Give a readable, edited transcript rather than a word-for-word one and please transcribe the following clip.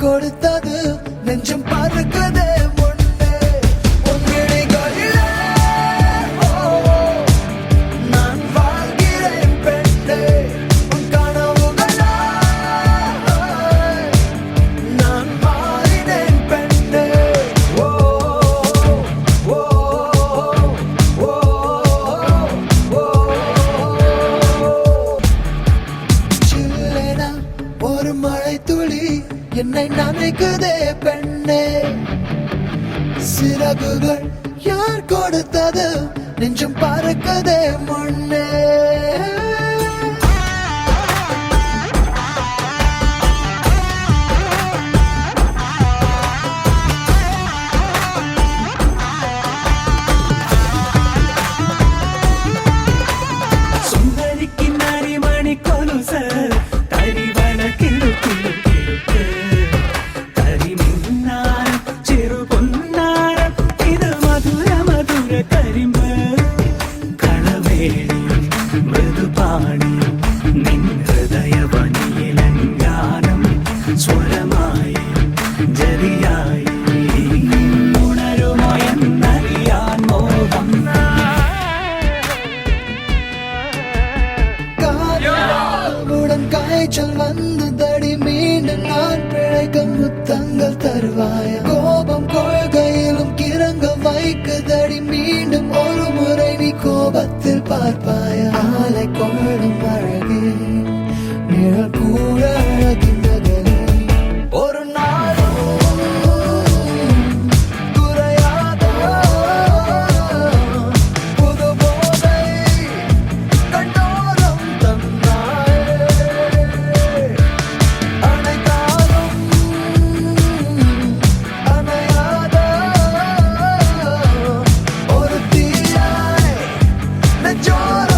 கொடுத்தது நெஞ்சம் பறக்குதே முன்னே உன்னிடைகளிலே நான் வாழ்கிறேன் பெண்ணே உன் கனவுகளா நான் மாறினேன் பெண்ணே ஓ ஓ ஓ சில்லென ஒரு மழை துளி என்னை நினைக்குதே பெண்ணே சிறகுகள் யார் கொடுத்தது நெஞ்சம் பறக்குதே முன்னே சுந்தரிக்கு நரிமணி கொலுச தரிவன கிழு கிழு கிழு தரி மின்னாரம் சிறு பொன்னாரம் இது மதுர மதுர கரிம்பு களவேணியும் மிருதுபாணியும் நின் ഹൃദയവനിയിലങ്കാനം സ്വരമായി ജരിയായി ഉണരുമോ എന്നറിയാൻ മോഹം காதலுடன் காய்ச்சல் வந்ததடி மீண்டும் நான் பிழைக்க முத்தங்கள் தருவாய கோபம் கொள்கையிலும் கிறங்க வைக்குதடி மீண்டும் ஒரு முறை நீ கோபத்தில் பார்ப்பாய ஆலை கொள்ளும் அழகே நிழல் கூட அழகின் நகரே ஒரு நாளும் குறையாத புது போதை கண்டோரம் தந்தாயே அனைத்தாலும் அணையாத ஒரு தீயாய் நெஞ்சோரம்